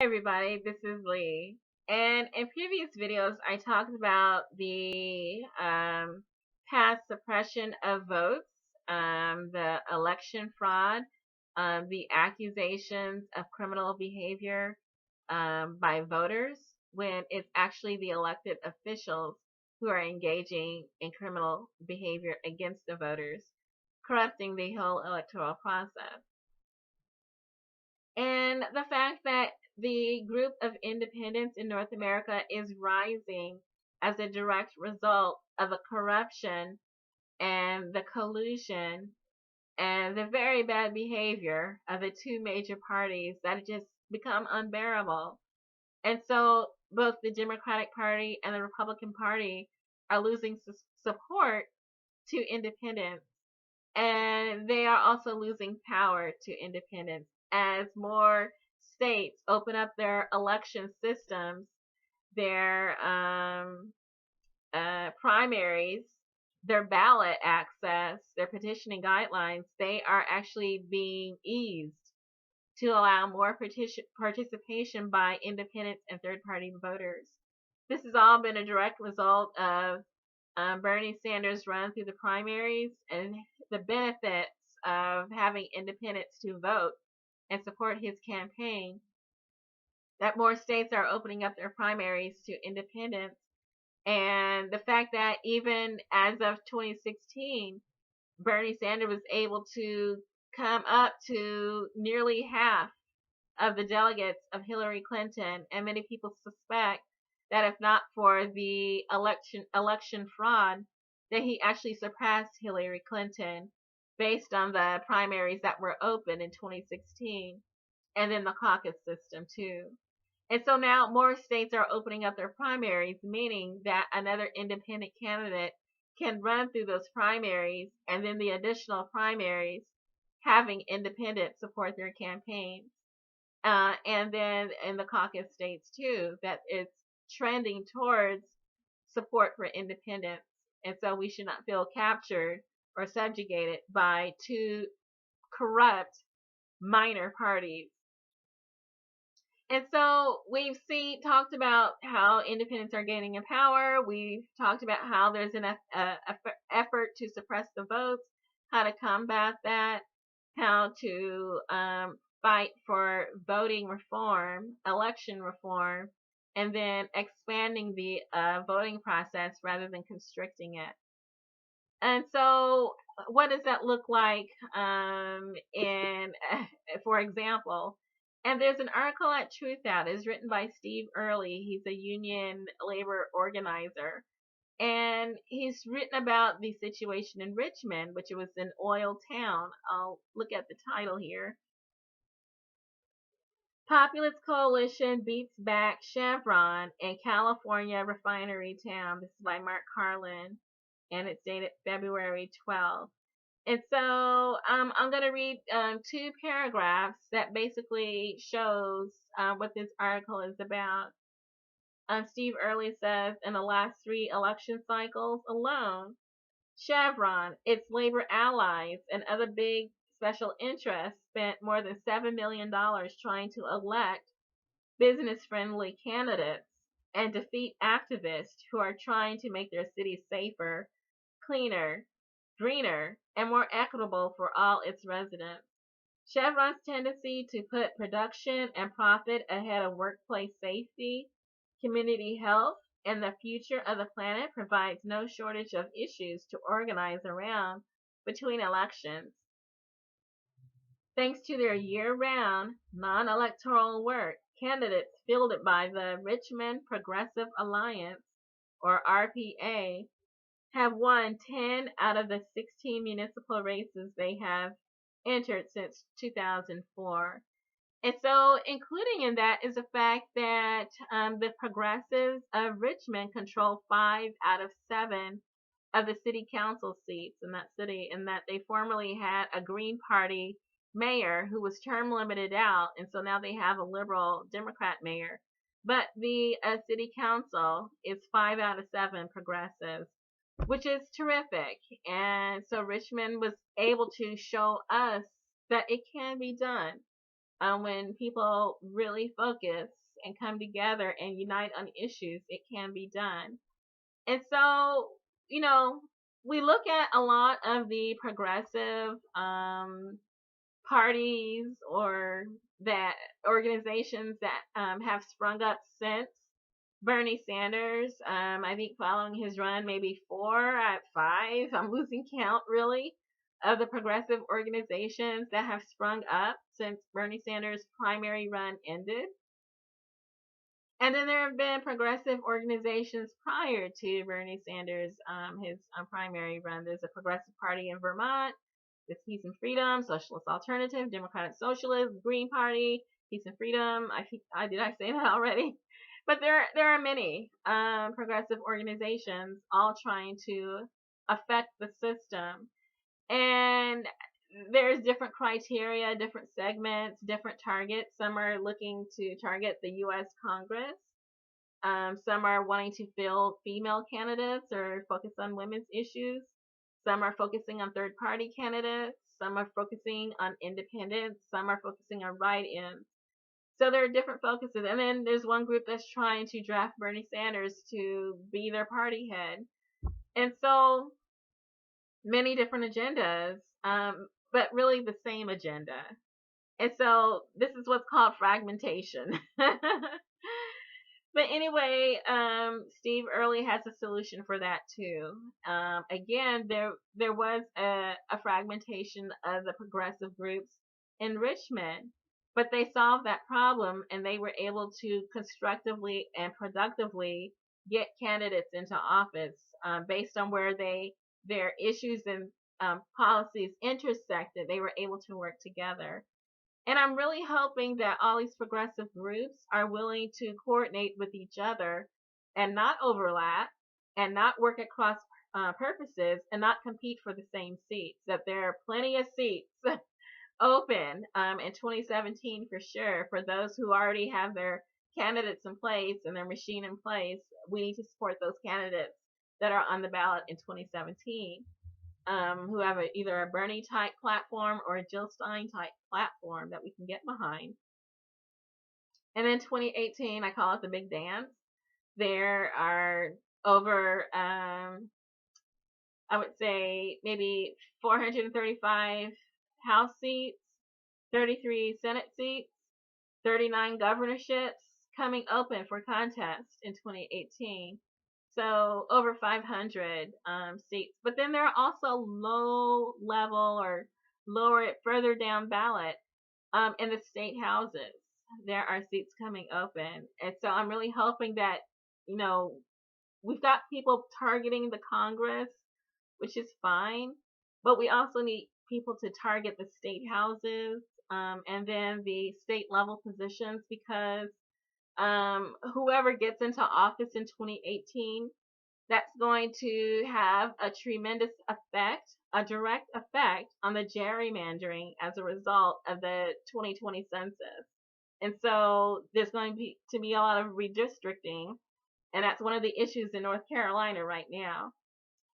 Everybody, this is Lee. And in previous videos, I talked about the past suppression of votes, the election fraud, the accusations of criminal behavior by voters when it's actually the elected officials who are engaging in criminal behavior against the voters, corrupting the whole electoral process. And the fact that the group of independents in North America is rising as a direct result of the corruption and the collusion and the very bad behavior of the two major parties that have just become unbearable. And so both the Democratic Party and the Republican Party are losing support to independents, and they are also losing power to independents as more states open up their election systems, their primaries, their ballot access, their petitioning guidelines. They are actually being eased to allow more participation by independents and third-party voters. This has all been a direct result of Bernie Sanders run through the primaries and the benefits of having independents to vote and support his campaign, that more states are opening up their primaries to independents. And the fact that even as of 2016, Bernie Sanders was able to come up to nearly half of the delegates of Hillary Clinton, and many people suspect that if not for the election fraud, that he actually surpassed Hillary Clinton based on the primaries that were open in 2016, and then the caucus system too. And so now more states are opening up their primaries, meaning that another independent candidate can run through those primaries, and then the additional primaries having independents support their campaigns. And then in the caucus states too, that it's trending towards support for independence. And so we should not feel captured or subjugated by two corrupt minor parties. And so we've talked about how independents are gaining in power. We've talked about how there's an effort to suppress the votes, how to combat that, how to fight for voting reform, election reform, and then expanding the voting process rather than constricting it. And so, what does that look like for example, and there's an article at Truth Out. It's written by Steve Early. He's a union labor organizer. And he's written about the situation in Richmond, which was an oil town. I'll look at the title here. Populist coalition beats back Chevron in California refinery town. This is by Mark Carlin, and it's dated February 12th. And so I'm going to read two paragraphs that basically shows what this article is about. Steve Early says, in the last 3 election cycles alone, Chevron, its labor allies, and other big special interests spent more than $7 million trying to elect business-friendly candidates and defeat activists who are trying to make their cities safer, cleaner, greener, and more equitable for all its residents. Chevron's tendency to put production and profit ahead of workplace safety, community health, and the future of the planet provides no shortage of issues to organize around between elections. Thanks to their year-round, non-electoral work, candidates fielded by the Richmond Progressive Alliance, or RPA, have won 10 out of the 16 municipal races they have entered since 2004. And so including in that is the fact that the progressives of Richmond control 5 out of 7 of the city council seats in that city, and that they formerly had a Green Party mayor who was term limited out, and so now they have a liberal Democrat mayor. But the city council is 5 out of 7 progressives, which is terrific. And so Richmond was able to show us that it can be done. when people really focus and come together and unite on issues, it can be done. And so, you know, we look at a lot of the progressive parties or that organizations that have sprung up since Bernie Sanders. I think following his run, maybe 4 5. I'm losing count really of the progressive organizations that have sprung up since Bernie Sanders' primary run ended. And then there have been progressive organizations prior to Bernie Sanders, his primary run. There's a Progressive Party in Vermont, there's Peace and Freedom, Socialist Alternative, Democratic Socialist, Green Party, Peace and Freedom. Did I say that already? But there are many progressive organizations all trying to affect the system. And there's different criteria, different segments, different targets. Some are looking to target the U.S. Congress. Some are wanting to fill female candidates or focus on women's issues. Some are focusing on third-party candidates. Some are focusing on independents. Some are focusing on write-ins. So there are different focuses. And then there's one group that's trying to draft Bernie Sanders to be their party head. And so many different agendas, but really the same agenda. And so this is what's called fragmentation. But anyway, Steve Early has a solution for that too. Again, there was a fragmentation of the progressive groups in Richmond, but they solved that problem and they were able to constructively and productively get candidates into office based on where their issues and policies intersected. They were able to work together. And I'm really hoping that all these progressive groups are willing to coordinate with each other and not overlap and not work at cross purposes and not compete for the same seats. That there are plenty of seats open in 2017 for sure for those who already have their candidates in place and their machine in place. We need to support those candidates that are on the ballot in 2017. Who have either a Bernie type platform or a Jill Stein type platform that we can get behind. And then 2018, I call it the big dance. There are over, I would say, maybe 435 House seats, 33 Senate seats, 39 governorships coming open for contest in 2018. So over 500 seats. But then there are also low level or lower, further down ballot in the state houses. There are seats coming open. And so I'm really hoping that, we've got people targeting the Congress, which is fine. But we also need people to target the state houses and then the state level positions because whoever gets into office in 2018, that's going to have a tremendous effect, a direct effect on the gerrymandering as a result of the 2020 census. And so there's going to be a lot of redistricting, and that's one of the issues in North Carolina right now.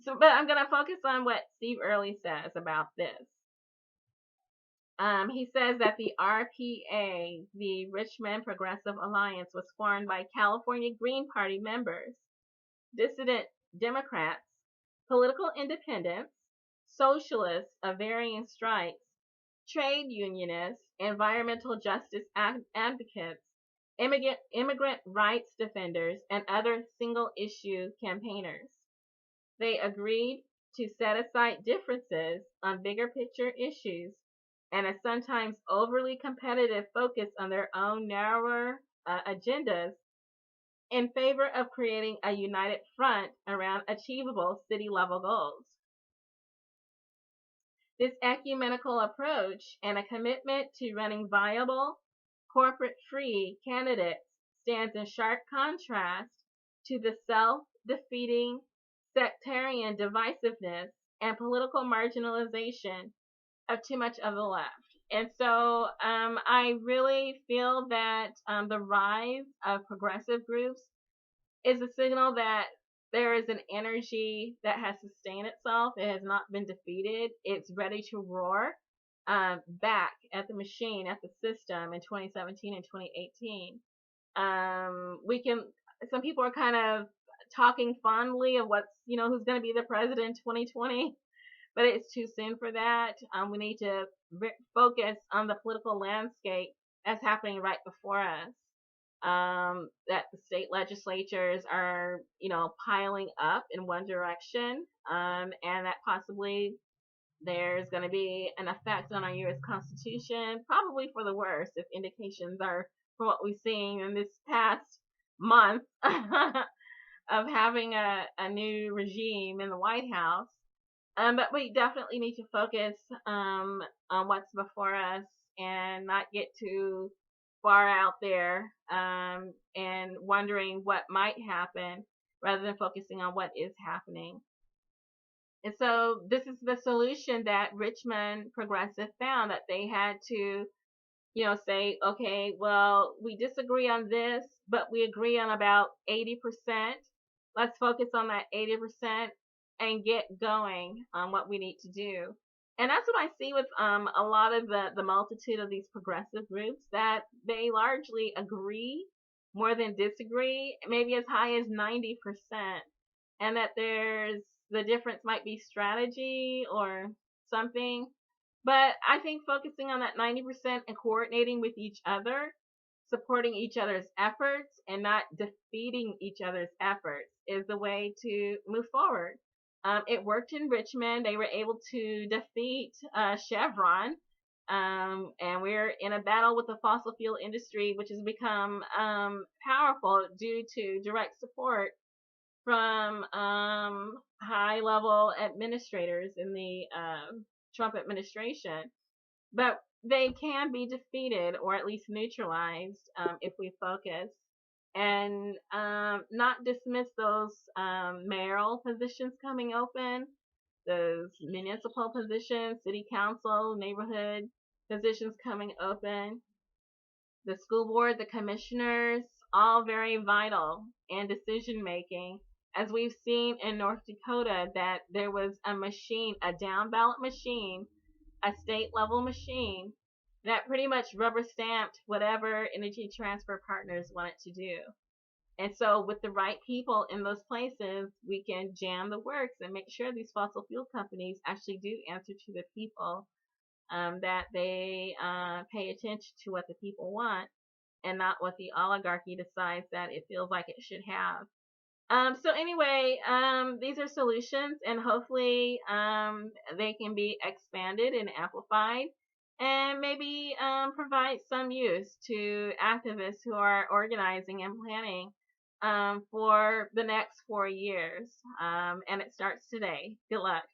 So, but I'm going to focus on what Steve Early says about this. He says that the RPA, the Richmond Progressive Alliance, was formed by California Green Party members, dissident Democrats, political independents, socialists of varying stripes, trade unionists, environmental justice advocates, immigrant rights defenders, and other single-issue campaigners. They agreed to set aside differences on bigger picture issues and a sometimes overly competitive focus on their own narrower agendas in favor of creating a united front around achievable city-level goals. This ecumenical approach and a commitment to running viable, corporate-free candidates stands in sharp contrast to the self-defeating sectarian divisiveness and political marginalization of too much of the left. And so I really feel that the rise of progressive groups is a signal that there is an energy that has sustained itself. It has not been defeated. It's ready to roar. back at the machine, at the system in 2017 and 2018. We can. Some people are kind of talking fondly of who's going to be the president in 2020, but it's too soon for that. We need to focus on the political landscape that's happening right before us. That the state legislatures are, piling up in one direction, and that possibly there's going to be an effect on our U.S. Constitution, probably for the worse, if indications are from what we've seen in this past month of having a new regime in the White House. But we definitely need to focus on what's before us and not get too far out there and wondering what might happen rather than focusing on what is happening. And so this is the solution that Richmond Progressive found, that they had to, say, okay, well, we disagree on this, but we agree on about 80%. Let's focus on that 80% and get going on what we need to do. And that's what I see with a lot of the multitude of these progressive groups, that they largely agree more than disagree, maybe as high as 90%, and that the difference might be strategy or something. But I think focusing on that 90% and coordinating with each other, supporting each other's efforts, and not defeating each other's efforts is the way to move forward. It worked in Richmond. They were able to defeat Chevron. And we're in a battle with the fossil fuel industry, which has become powerful due to direct support from high-level administrators in the Trump administration. But they can be defeated, or at least neutralized, if we focus and not dismiss those mayoral positions coming open, those municipal positions, city council, neighborhood positions coming open, the school board, the commissioners, all very vital in decision making. As we've seen in North Dakota, that there was a machine, a down ballot machine, a state level machine that pretty much rubber stamped whatever Energy Transfer Partners wanted to do. And so with the right people in those places, we can jam the works and make sure these fossil fuel companies actually do answer to the people, that they pay attention to what the people want and not what the oligarchy decides that it feels like it should have. So anyway, these are solutions, and hopefully they can be expanded and amplified, and maybe provide some use to activists who are organizing and planning for the next 4 years. And it starts today. Good luck.